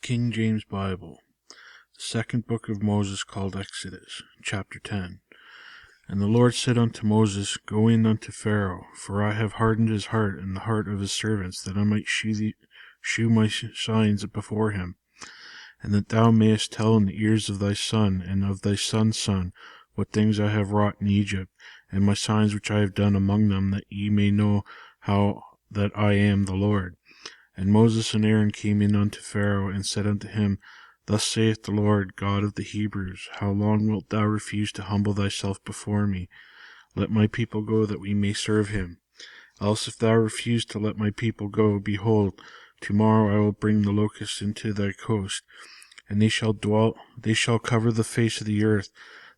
King James Bible, the second book of Moses, called Exodus, chapter 10. And the Lord said unto Moses, Go in unto Pharaoh, for I have hardened his heart and the heart of his servants, that I might shew my signs before him, and that thou mayest tell in the ears of thy son and of thy son's son what things I have wrought in Egypt, and my signs which I have done among them, that ye may know how that I am the Lord. And Moses and Aaron came in unto Pharaoh, and said unto him, Thus saith the Lord God of the Hebrews, How long wilt thou refuse to humble thyself before me? Let my people go, that we may serve him. Else if thou refuse to let my people go, behold, tomorrow I will bring the locusts into thy coast, and they shall cover the face of the earth,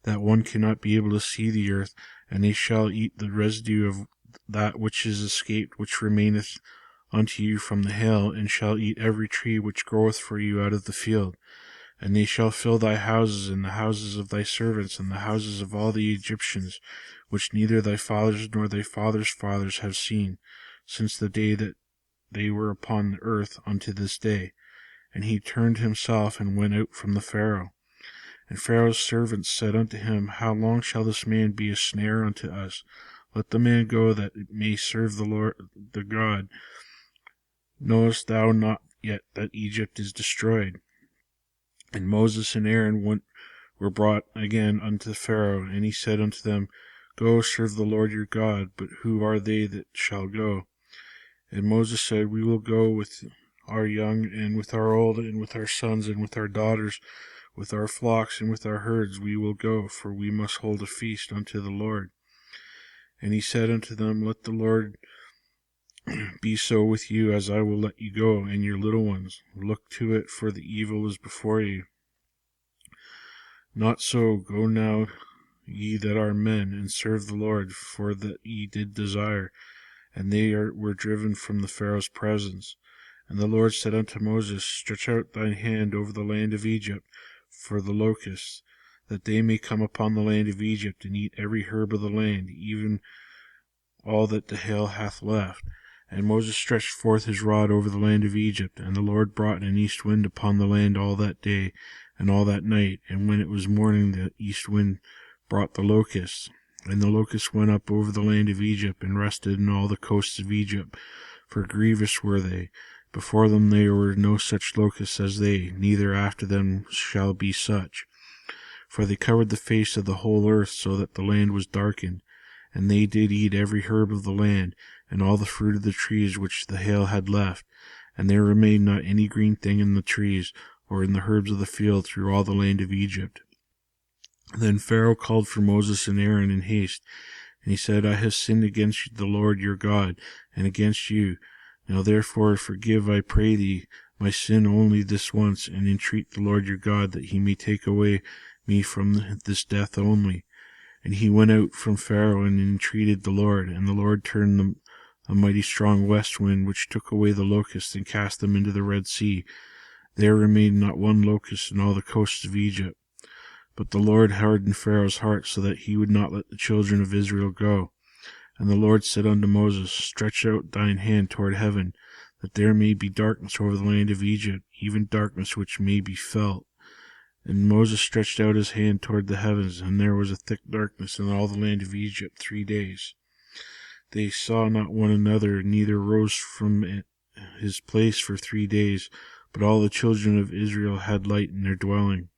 that one cannot be able to see the earth, and they shall eat the residue of that which is escaped, which remaineth unto you from the hail, and shall eat every tree which groweth for you out of the field. And they shall fill thy houses, and the houses of thy servants, and the houses of all the Egyptians, which neither thy fathers nor thy fathers' fathers have seen, since the day that they were upon the earth unto this day. And he turned himself and went out from the Pharaoh. And Pharaoh's servants said unto him, How long shall this man be a snare unto us? Let the man go, that it may serve the Lord the God. Knowest thou not yet that Egypt is destroyed? And Moses and Aaron were brought again unto Pharaoh, and he said unto them, Go, serve the Lord your God. But who are they that shall go? And Moses said, We will go with our young, and with our old, and with our sons, and with our daughters, with our flocks, and with our herds we will go, for we must hold a feast unto the Lord. And he said unto them, Let the Lord be so with you, as I will let you go, and your little ones. Look to it, for the evil is before you. Not so. Go now, ye that are men, and serve the Lord, for that ye did desire. And they were driven from the Pharaoh's presence. And the Lord said unto Moses, Stretch out thine hand over the land of Egypt for the locusts, that they may come upon the land of Egypt, and eat every herb of the land, even all that the hail hath left. And Moses stretched forth his rod over the land of Egypt, and the Lord brought an east wind upon the land all that day and all that night. And when it was morning, the east wind brought the locusts. And the locusts went up over the land of Egypt, and rested in all the coasts of Egypt, for grievous were they. Before them there were no such locusts as they, neither after them shall be such. For they covered the face of the whole earth, so that the land was darkened. And they did eat every herb of the land, and all the fruit of the trees which the hail had left. And there remained not any green thing in the trees, or in the herbs of the field, through all the land of Egypt. Then Pharaoh called for Moses and Aaron in haste, and he said, I have sinned against the Lord your God, and against you. Now therefore forgive, I pray thee, my sin only this once, and entreat the Lord your God, that he may take away me from this death only. And he went out from Pharaoh, and entreated the Lord, and the Lord turned a mighty strong west wind, which took away the locusts, and cast them into the Red Sea. There remained not one locust in all the coasts of Egypt. But the Lord hardened Pharaoh's heart, so that he would not let the children of Israel go. And the Lord said unto Moses, Stretch out thine hand toward heaven, that there may be darkness over the land of Egypt, even darkness which may be felt. And Moses stretched out his hand toward the heavens, and there was a thick darkness in all the land of Egypt 3 days. They saw not one another, neither rose from his place for 3 days, but all the children of Israel had light in their dwelling.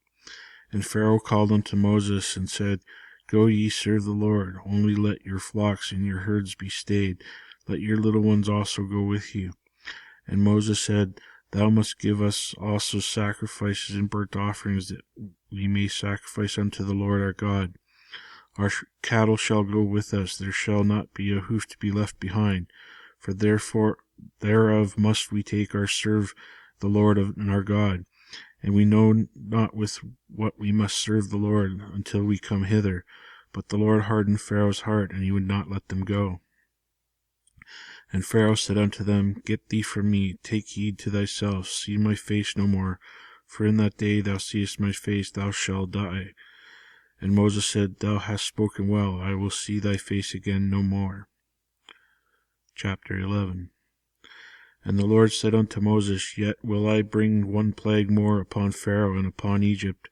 And Pharaoh called unto Moses, and said, Go ye, serve the Lord, only let your flocks and your herds be stayed, let your little ones also go with you. And Moses said, Thou must give us also sacrifices and burnt offerings, that we may sacrifice unto the Lord our God. Our cattle shall go with us, there shall not be a hoof to be left behind, for thereof must we take our serve the Lord and our God. And we know not with what we must serve the Lord until we come hither. But the Lord hardened Pharaoh's heart, and he would not let them go. And Pharaoh said unto them, Get thee from me, take heed to thyself, see my face no more, for in that day thou seest my face, thou shalt die. And Moses said, Thou hast spoken well, I will see thy face again no more. Chapter 11. And the Lord said unto Moses, Yet will I bring one plague more upon Pharaoh and upon Egypt.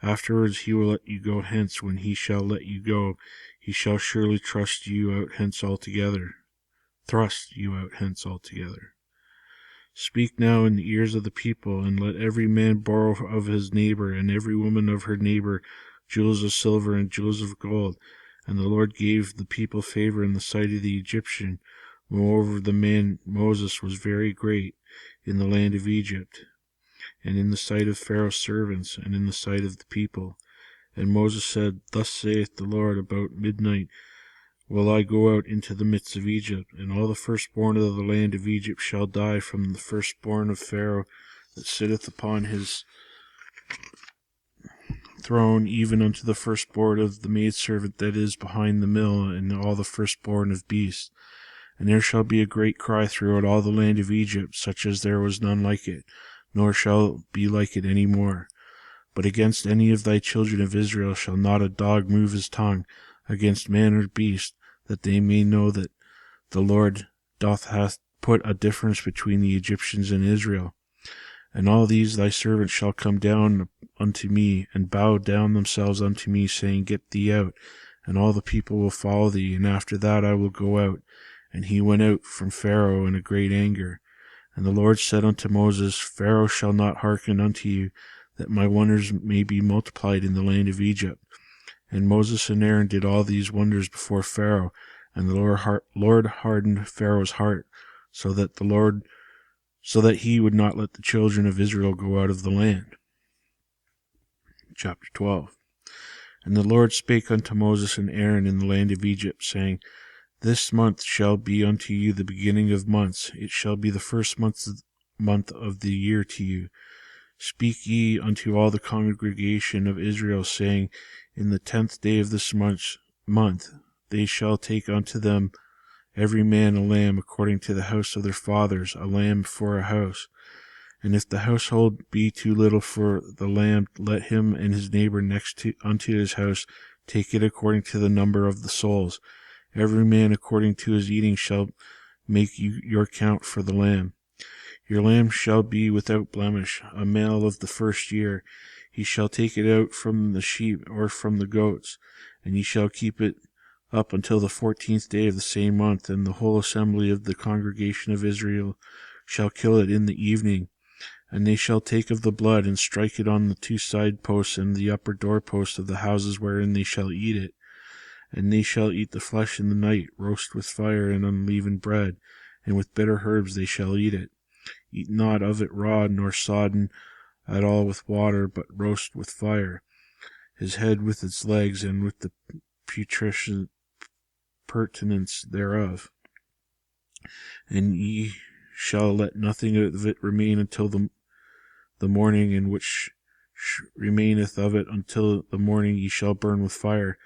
Afterwards he will let you go hence. When he shall let you go, he shall surely thrust you out hence altogether. Speak now in the ears of the people, and let every man borrow of his neighbor, and every woman of her neighbor, jewels of silver and jewels of gold. And the Lord gave the people favor in the sight of the Egyptian. Moreover, the man Moses was very great in the land of Egypt, and in the sight of Pharaoh's servants, and in the sight of the people. And Moses said, Thus saith the Lord, about midnight will I go out into the midst of Egypt, and all the firstborn of the land of Egypt shall die, from the firstborn of Pharaoh that sitteth upon his throne, even unto the firstborn of the maidservant that is behind the mill, and all the firstborn of beasts. And there shall be a great cry throughout all the land of Egypt, such as there was none like it, nor shall be like it any more. But against any of thy children of Israel shall not a dog move his tongue against man or beast, that they may know that the Lord hath put a difference between the Egyptians and Israel. And all these thy servants shall come down unto me, and bow down themselves unto me, saying, Get thee out. And all the people will follow thee, and after that I will go out. And he went out from Pharaoh in a great anger. And the Lord said unto Moses, Pharaoh shall not hearken unto you, that my wonders may be multiplied in the land of Egypt. And Moses and Aaron did all these wonders before Pharaoh, and the Lord hardened Pharaoh's heart, so that he would not let the children of Israel go out of the land. Chapter 12. And the Lord spake unto Moses and Aaron in the land of Egypt, saying, This month shall be unto you the beginning of months. It shall be the first month of the year to you. Speak ye unto all the congregation of Israel, saying, In the 10th day of this month they shall take unto them every man a lamb according to the house of their fathers, a lamb for a house. And if the household be too little for the lamb, let him and his neighbor next unto his house take it according to the number of the souls. Every man according to his eating shall make you your count for the lamb. Your lamb shall be without blemish, a male of the first year. He shall take it out from the sheep or from the goats, and ye shall keep it up until the 14th day of the same month, and the whole assembly of the congregation of Israel shall kill it in the evening. And they shall take of the blood, and strike it on the 2 side posts and the upper door posts of the houses wherein they shall eat it. And they shall eat the flesh in the night, roast with fire and unleavened bread, and with bitter herbs they shall eat it. Eat not of it raw, nor sodden at all with water, but roast with fire, his head with its legs, and with the putrescent pertinence thereof. And ye shall let nothing of it remain until the morning, and which remaineth of it until the morning ye shall burn with fire.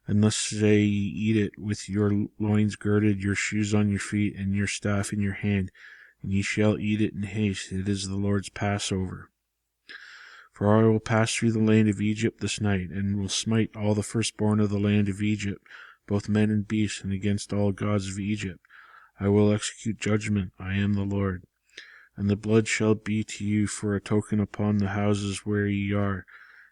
And thus say ye, eat it with your loins girded, your shoes on your feet, and your staff in your hand, and ye shall eat it in haste. It is the Lord's Passover. For I will pass through the land of Egypt this night, and will smite all the firstborn of the land of Egypt, both men and beasts, and against all gods of Egypt I will execute judgment. I am the Lord. And the blood shall be to you for a token upon the houses where ye are.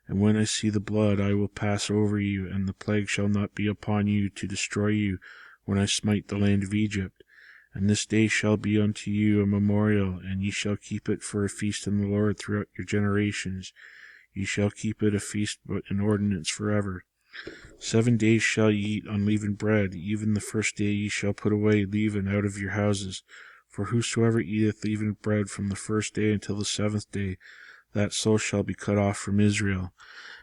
And when I see the blood, I will pass over you, and the plague shall not be upon you to destroy you when I smite the land of Egypt. And this day shall be unto you a memorial, and ye shall keep it for a feast in the Lord throughout your generations. Ye shall keep it a feast, but an ordinance forever. 7 days shall ye eat unleavened bread. Even the first day ye shall put away leaven out of your houses. For whosoever eateth leavened bread from the first day until the 7th day, that soul shall be cut off from Israel.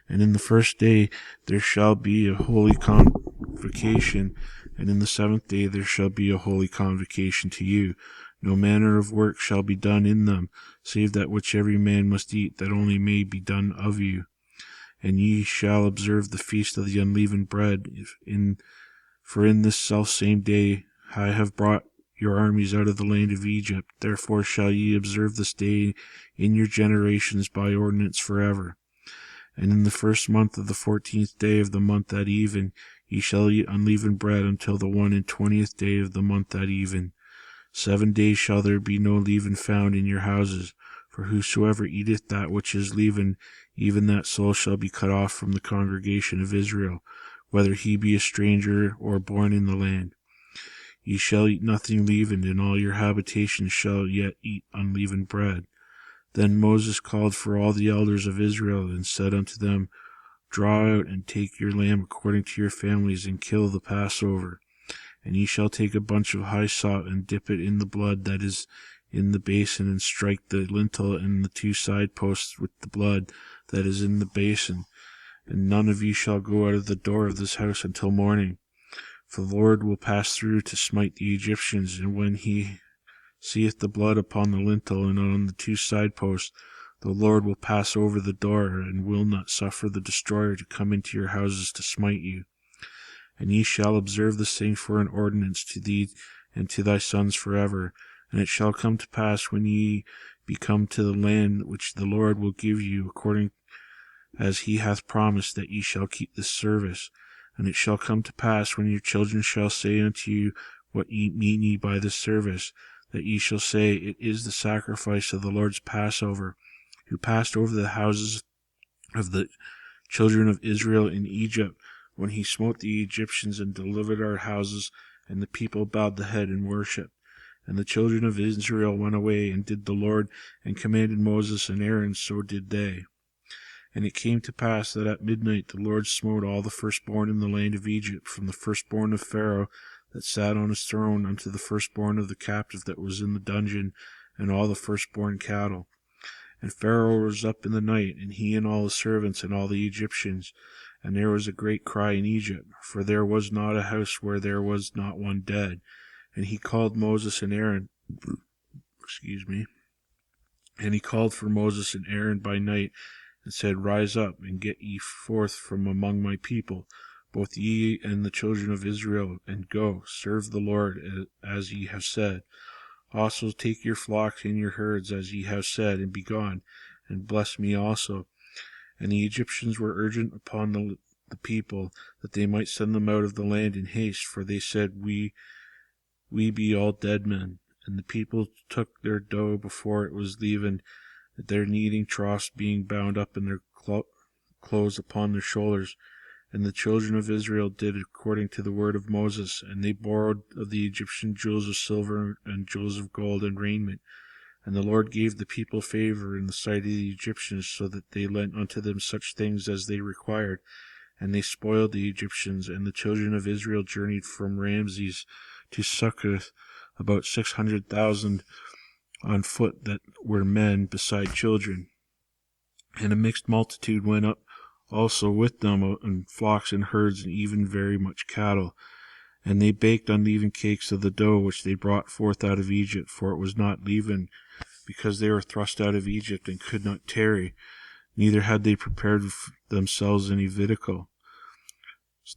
And in the first day there shall be a holy convocation, and in the 7th day there shall be a holy convocation to you. No manner of work shall be done in them, save that which every man must eat, that only may be done of you. And ye shall observe the feast of the unleavened bread, for in this selfsame day I have brought your armies out of the land of Egypt. Therefore shall ye observe this day in your generations by ordinance forever. And in the first month of the 14th day of the month at even, ye shall eat unleavened bread until the 21st day of the month at even. 7 days shall there be no leaven found in your houses, for whosoever eateth that which is leavened, even that soul shall be cut off from the congregation of Israel, whether he be a stranger or born in the land. Ye shall eat nothing leavened, and all your habitations shall yet eat unleavened bread. Then Moses called for all the elders of Israel, and said unto them, Draw out and take your lamb according to your families, and kill the Passover. And ye shall take a bunch of hyssop, and dip it in the blood that is in the basin, and strike the lintel and the 2 side posts with the blood that is in the basin. And none of you shall go out of the door of this house until morning. For the Lord will pass through to smite the Egyptians, and when he seeth the blood upon the lintel and on the 2 side posts, the Lord will pass over the door, and will not suffer the destroyer to come into your houses to smite you. And ye shall observe this thing for an ordinance to thee and to thy sons forever. And it shall come to pass, when ye be come to the land which the Lord will give you, according as he hath promised, that ye shall keep this service. And it shall come to pass, when your children shall say unto you, What mean ye by this service? That ye shall say, It is the sacrifice of the Lord's Passover, who passed over the houses of the children of Israel in Egypt, when he smote the Egyptians and delivered our houses. And the people bowed the head in worship. And the children of Israel went away, and did the Lord, and commanded Moses and Aaron, so did they. And it came to pass that at midnight the Lord smote all the firstborn in the land of Egypt, from the firstborn of Pharaoh that sat on his throne unto the firstborn of the captive that was in the dungeon, and all the firstborn cattle. And Pharaoh rose up in the night, and he and all his servants and all the Egyptians. And there was a great cry in Egypt, for there was not a house where there was not one dead. And he called Moses and Aaron, and he called for Moses and Aaron by night, and said, Rise up, and get ye forth from among my people, both ye and the children of Israel, and go, serve the Lord, as ye have said. Also take your flocks and your herds, as ye have said, and be gone, and bless me also. And the Egyptians were urgent upon the people, that they might send them out of the land in haste, for they said, We be all dead men. And the people took their dough before it was leavened, their kneading troughs being bound up in their clothes upon their shoulders. And the children of Israel did according to the word of Moses, and they borrowed of the Egyptian jewels of silver and jewels of gold and raiment. And the Lord gave the people favor in the sight of the Egyptians, so that they lent unto them such things as they required. And they spoiled the Egyptians. And the children of Israel journeyed from Ramses to Succoth, about 600,000 on foot that were men, beside children. And a mixed multitude went up also with them, and flocks and herds, and even very much cattle. And they baked unleavened cakes of the dough which they brought forth out of Egypt, for it was not leavened, because they were thrust out of Egypt, and could not tarry, neither had they prepared themselves any victual.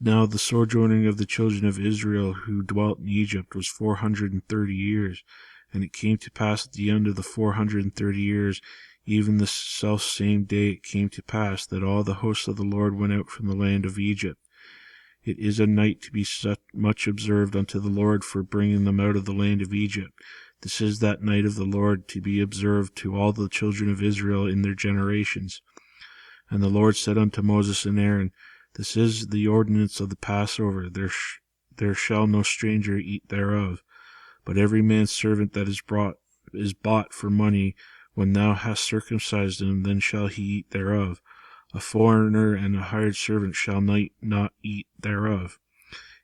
Now the sojourning of the children of Israel who dwelt in Egypt was 430 years. And it came to pass at the end of the 430 years, even the selfsame day it came to pass, that all the hosts of the Lord went out from the land of Egypt. It is a night to be much observed unto the Lord for bringing them out of the land of Egypt. This is that night of the Lord to be observed to all the children of Israel in their generations. And the Lord said unto Moses and Aaron, This is the ordinance of the Passover. There shall no stranger eat thereof. But every man's servant that is bought for money, when thou hast circumcised him, then shall he eat thereof. A foreigner and a hired servant shall not eat thereof.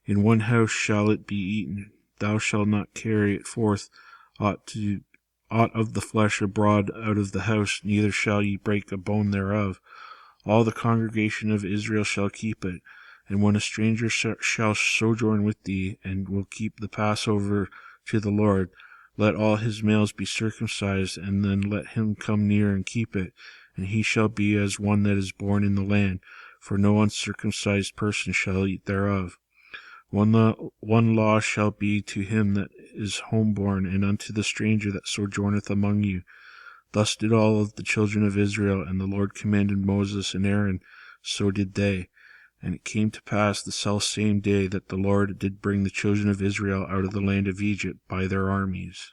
In one house shall it be eaten. Thou shalt not carry it forth aught of the flesh abroad out of the house, neither shall ye break a bone thereof. All the congregation of Israel shall keep it. And when a stranger shall sojourn with thee, and will keep the Passover to the Lord, let all his males be circumcised, and then let him come near and keep it, and he shall be as one that is born in the land, for no uncircumcised person shall eat thereof. One law shall be to him that is homeborn, and unto the stranger that sojourneth among you. Thus did all of the children of Israel, and the Lord commanded Moses and Aaron, so did they. And it came to pass the selfsame day that the Lord did bring the children of Israel out of the land of Egypt by their armies.